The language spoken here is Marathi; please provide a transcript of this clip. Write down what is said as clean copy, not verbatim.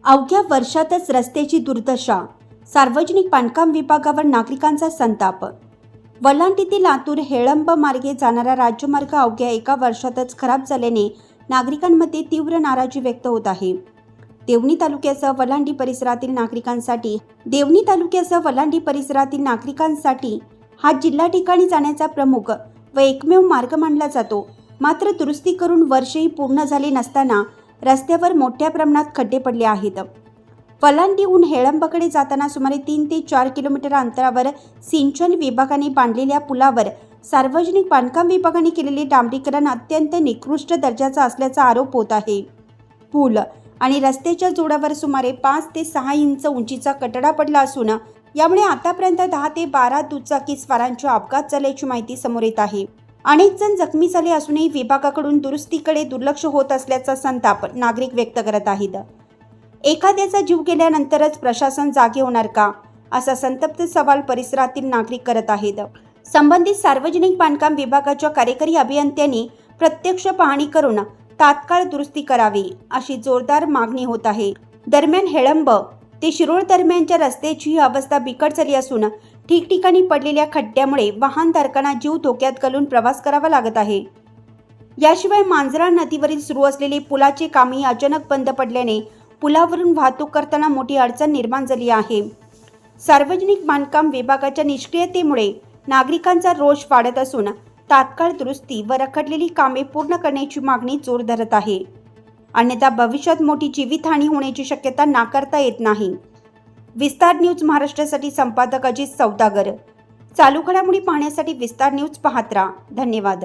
अवघ्या वर्षातच रस्त्याची दुर्दशा, सार्वजनिक बांधकाम विभागावर नागरिकांचा संताप। वलांडी ते लातूर हेळंब मार्गे जाणारा राज्यमार्ग अवघ्या एका वर्षातच खराब झाल्याने नागरिकांमध्ये तीव्र नाराजी व्यक्त होत आहे। देवणी तालुक्यासह वलांडी परिसरातील नागरिकांसाठी हा जिल्हा ठिकाणी जाण्याचा प्रमुख व एकमेव मार्ग मानला जातो। मात्र दुरुस्ती करून वर्षही पूर्ण झाले नसताना रस्त्यावर मोठ्या प्रमाणात खड्डे पडले आहेत। वलांडीहून हेळंबकडे जाताना सुमारे 3 ते 4 किलोमीटर अंतरावर सिंचन विभागाने बांधलेल्या पुलावर सार्वजनिक बांधकाम विभागाने केलेले डांबरीकरण अत्यंत निकृष्ट दर्जाचा असल्याचा आरोप होत आहे। पूल आणि रस्त्याच्या जोडावर सुमारे 5 ते 6 इंच उंचीचा कठडा पडला असून यामुळे आतापर्यंत 10 ते 12 दुचाकी स्वारांचे अपघात झाल्याची माहिती समोर येत आहे। अनेक जण जखमी झाले असूनही विभागाकडून दुरुस्तीकडे दुर्लक्ष होत असल्याचा संताप नागरिक व्यक्त करत आहेत। एखाद्याचा जीव गेल्यानंतरच प्रशासन जागे होणार का, असा संतप्त सवाल परिसरातील नागरिक करत आहेत। संबंधित सार्वजनिक बांधकाम विभागाच्या कार्यकारी अभियंत्यांनी प्रत्यक्ष पाहणी करून तात्काळ दुरुस्ती करावी, अशी जोरदार मागणी होत आहे। दरम्यान हेळंब ते शिरोळ दरम्यानच्या रस्त्याची अवस्था बिकट झाली असून ठिकठिकाणी पडलेल्या खड्ड्यामुळे वाहनधारकांना जीव धोक्यात घालून प्रवास करावा लागत आहे। याशिवाय मांजरा नदीवरील सुरू असलेले पुलाचे कामही अचानक बंद पडल्याने पुलावरून वाहतूक करताना मोठी अडचण निर्माण झाली आहे। सार्वजनिक बांधकाम विभागाच्या निष्क्रियतेमुळे नागरिकांचा रोष वाढत असून तात्काळ दुरुस्ती व रखडलेली कामे पूर्ण करण्याची मागणी जोर धरत आहे। अन्यथा भविष्यात मोठी जीवितहानी होण्याची शक्यता नाकारता येत नाही। विस्तार न्यूज महाराष्ट्रासाठी संपादक अजित सौदागर। चालू घडामोडी पाहण्यासाठी विस्तार न्यूज पाहत राहा। धन्यवाद।